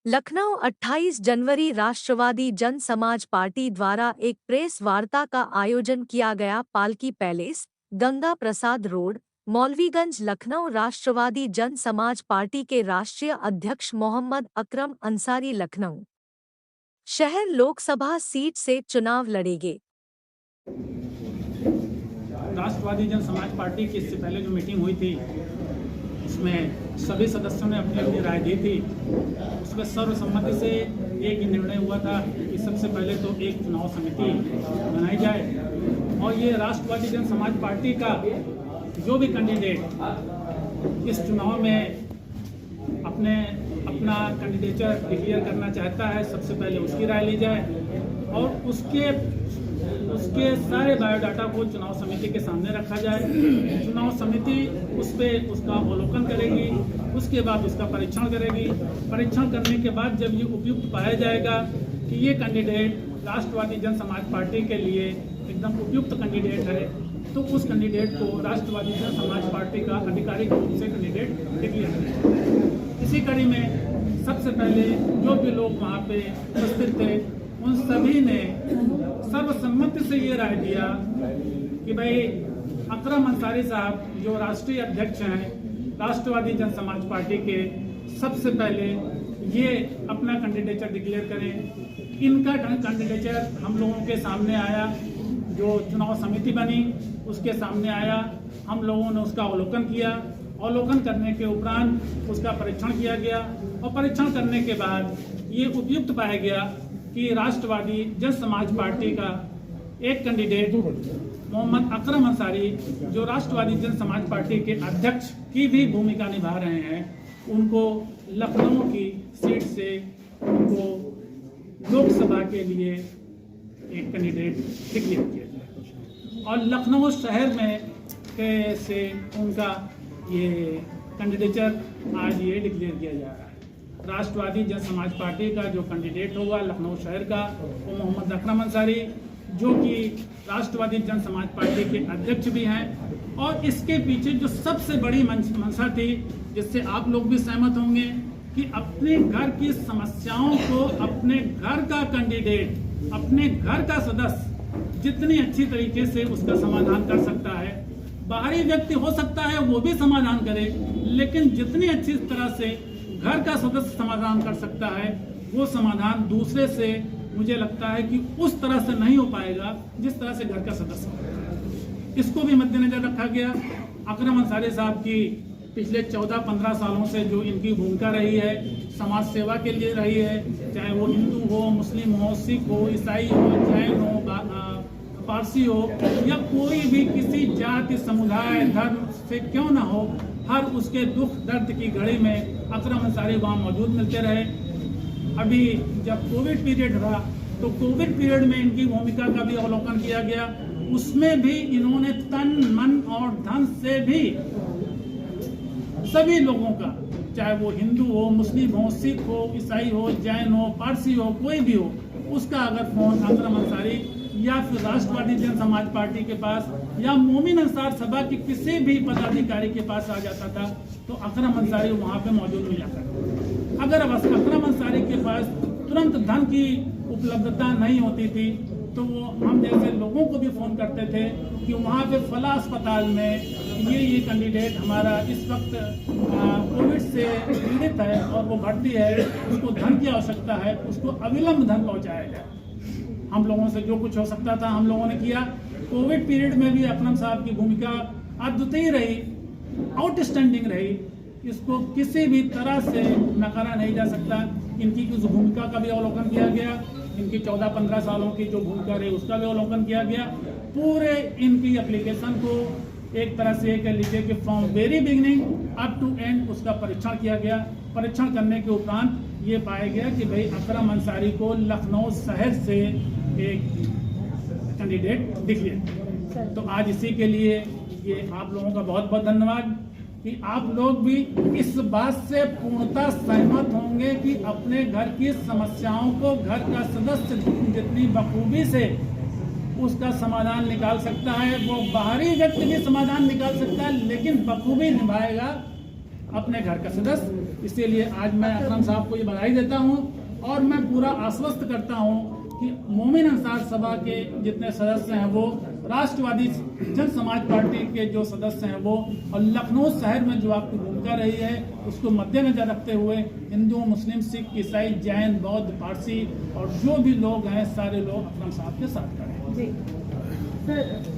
लखनऊ 28 जनवरी राष्ट्रवादी जन समाज पार्टी द्वारा एक प्रेस वार्ता का आयोजन किया गया। पालकी पैलेस, गंगा प्रसाद रोड, मौलवीगंज, लखनऊ। राष्ट्रवादी जन समाज पार्टी के राष्ट्रीय अध्यक्ष मोहम्मद अकरम अंसारी लखनऊ शहर लोकसभा सीट से चुनाव लड़ेंगे। राष्ट्रवादी जन समाज पार्टी की इससे पहले जो मीटिंग हुई थी उसमें सभी सदस्यों ने अपनी अपनी राय दी थी। उसमें सर्वसम्मति से एक ही निर्णय हुआ था कि सबसे पहले तो एक चुनाव समिति बनाई जाए और ये राष्ट्रवादी जन समाज पार्टी का जो भी कैंडिडेट इस चुनाव में अपना कैंडिडेचर डिक्लेयर करना चाहता है, सबसे पहले उसकी राय ली जाए और उसके सारे बायोडाटा को चुनाव समिति के सामने रखा जाए। चुनाव समिति उस पर उसका अवलोकन करेगी, उसके बाद उसका परीक्षण करेगी। परीक्षण करने के बाद जब ये उपयुक्त पाया जाएगा कि ये कैंडिडेट राष्ट्रवादी जन समाज पार्टी के लिए एकदम उपयुक्त कैंडिडेट है, तो उस कैंडिडेट को राष्ट्रवादी जन समाज पार्टी का आधिकारिक रूप से कैंडिडेट डिक्लेयर करेगा। इसी कड़ी में सबसे पहले जो भी लोग वहाँ पे उपस्थित थे उन सभी ने सर्वसम्मति से ये राय दिया कि भाई अकरम अंसारी साहब जो राष्ट्रीय अध्यक्ष हैं राष्ट्रवादी जन समाज पार्टी के, सबसे पहले ये अपना कैंडिडेचर डिक्लेयर करें। इनका कैंडिडेचर हम लोगों के सामने आया, जो चुनाव समिति बनी उसके सामने आया, हम लोगों ने उसका अवलोकन किया। अवलोकन करने के उपरांत उसका परीक्षण किया गया और परीक्षण करने के बाद ये उपयुक्त पाया गया कि राष्ट्रवादी जन समाज पार्टी का एक कैंडिडेट मोहम्मद अकरम अंसारी जो राष्ट्रवादी जन समाज पार्टी के अध्यक्ष की भी भूमिका निभा रहे हैं, उनको लखनऊ की सीट से उनको लोकसभा के लिए एक कैंडिडेट डिक्लेयर किया गया और लखनऊ शहर में से उनका ये कैंडिडेचर आज ये डिक्लेयर किया जा रहा है। राष्ट्रवादी जन समाज पार्टी का जो कैंडिडेट होगा लखनऊ शहर का वो मोहम्मद अकरम अंसारी, जो कि राष्ट्रवादी जन समाज पार्टी के अध्यक्ष भी हैं। और इसके पीछे जो सबसे बड़ी मंशा थी, जिससे आप लोग भी सहमत होंगे, कि अपने घर की समस्याओं को अपने घर का कैंडिडेट, अपने घर का सदस्य जितनी अच्छी तरीके से उसका समाधान कर सकता है, बाहरी व्यक्ति हो सकता है वो भी समाधान करे, लेकिन जितनी अच्छी तरह से घर का सदस्य समाधान कर सकता है वो समाधान दूसरे से मुझे लगता है कि उस तरह से नहीं हो पाएगा जिस तरह से घर का सदस्य। इसको भी मद्देनजर रखा गया। अकरम अंसारी साहब की पिछले 14-15 सालों से जो इनकी भूमिका रही है, समाज सेवा के लिए रही है, चाहे वो हिंदू हो, मुस्लिम हो, सिख हो, ईसाई हो, जैन हो, पारसी हो या कोई भी किसी जाति, समुदाय, धर्म से क्यों ना हो, हर उसके दुख दर्द की घड़ी में अकरम अंसारी वहाँ मौजूद मिलते रहे। अभी जब कोविड पीरियड रहा तो कोविड पीरियड में इनकी भूमिका का भी अवलोकन किया गया, उसमें भी इन्होंने तन मन और धन से भी सभी लोगों का, चाहे वो हिंदू हो, मुस्लिम हो, सिख हो, ईसाई हो, जैन हो, पारसी हो, कोई भी हो, उसका अगर फोन अकरम अंसारी या फिर राष्ट्रवादी जन समाज पार्टी के पास या मोमिन अंसार सभा के किसी भी पदाधिकारी के पास आ जाता था तो अकरम अंसारी वहाँ पे मौजूद मिला करते। अगर अकरम अंसारी के पास तुरंत धन की उपलब्धता नहीं होती थी तो वो हम जैसे लोगों को भी फोन करते थे कि वहाँ पे फला अस्पताल में ये कैंडिडेट हमारा इस वक्त कोविड से पीड़ित है और वो भर्ती है, उसको धन की आवश्यकता है, उसको अविलंब धन पहुँचाया जाए। हम लोगों से जो कुछ हो सकता था हम लोगों ने किया। कोविड पीरियड में भी अकरम साहब की भूमिका अद्वितीय रही, आउटस्टैंडिंग रही, इसको किसी भी तरह से नकारा नहीं जा सकता। इनकी उस भूमिका का भी अवलोकन किया गया, इनकी 14-15 सालों की जो भूमिका रही उसका भी अवलोकन किया गया। पूरे इनकी एप्लीकेशन को एक तरह से कह लीजिए कि from very beginning up to end उसका परीक्षण किया गया। परीक्षण करने के उपरांत ये पाया गया कि भाई अकरम अंसारी को लखनऊ शहर से एक कैंडिडेट डिक्लेयर। तो आज इसी के लिए ये आप लोगों का बहुत बहुत धन्यवाद कि आप लोग भी इस बात से पूर्णतः सहमत होंगे कि अपने घर की समस्याओं को घर का सदस्य जितनी बखूबी से उसका समाधान निकाल सकता है, वो बाहरी व्यक्ति भी समाधान निकाल सकता है, लेकिन बखूबी निभाएगा अपने घर का सदस्य। इसीलिए आज मैं अकरम साहब को ये बधाई देता हूँ और मैं पूरा आश्वस्त करता हूँ कि मोमिन अंसार सभा के जितने सदस्य हैं वो, राष्ट्रवादी जन समाज पार्टी के जो सदस्य हैं वो, और लखनऊ शहर में जो आपकी भूमिका रही है उसको मद्देनजर रखते हुए हिंदू, मुस्लिम, सिख, ईसाई, जैन, बौद्ध, पारसी और जो भी लोग हैं सारे लोग अकरम साहब के साथ खड़े हैं। जी सर,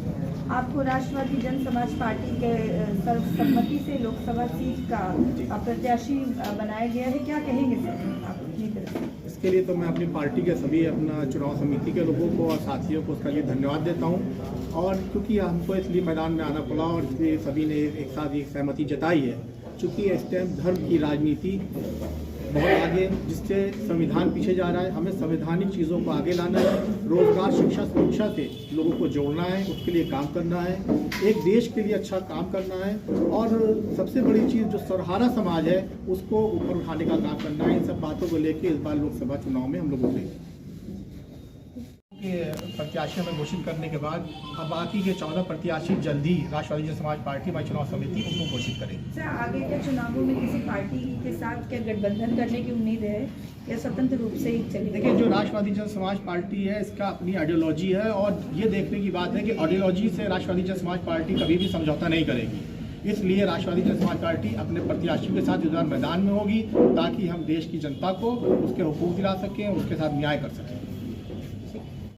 आपको राष्ट्रवादी जन समाज पार्टी के सर्वसम्मति से लोकसभा सीट का प्रत्याशी बनाया गया है, क्या कहेंगे सर आप अपनी तरफ से? इसके लिए तो मैं अपनी पार्टी के सभी अपना चुनाव समिति के लोगों को और साथियों को उसका लिए धन्यवाद देता हूं। और क्योंकि हमको इसलिए मैदान में आना पड़ा और इसलिए सभी ने एक साथ एक सहमति जताई है, चूँकि इस टाइम धर्म की राजनीति बहुत आगे, जिससे संविधान पीछे जा रहा है, हमें संवैधानिक चीज़ों को आगे लाना है, रोजगार, शिक्षा, सुरक्षा से लोगों को जोड़ना है, उसके लिए काम करना है, एक देश के लिए अच्छा काम करना है और सबसे बड़ी चीज़ जो सरहारा समाज है उसको ऊपर उठाने का काम करना है। इन सब बातों को लेके इस बार लोकसभा चुनाव में हम लोग उतरेंगे। प्रत्याशियों में घोषित करने के बाद अब बाकी के 14 प्रत्याशी जल्दी राष्ट्रवादी जन समाज पार्टी व चुनाव समिति उनको घोषित करेगी। सर, आगे के चुनावों में किसी पार्टी के साथ क्या गठबंधन करने की उम्मीद है या स्वतंत्र रूप से ही चलेगी? देखिए, जो राष्ट्रवादी जन समाज पार्टी है इसका अपनी आइडियोलॉजी है और ये देखने की बात है कि आइडियोलॉजी से राष्ट्रवादी जन समाज पार्टी कभी भी समझौता नहीं करेगी। इसलिए राष्ट्रवादी जन समाज पार्टी अपने प्रत्याशियों के साथ इस बार मैदान में होगी ताकि हम देश की जनता को उसके हुकूक दिला सकें, उसके साथ न्याय कर सकें।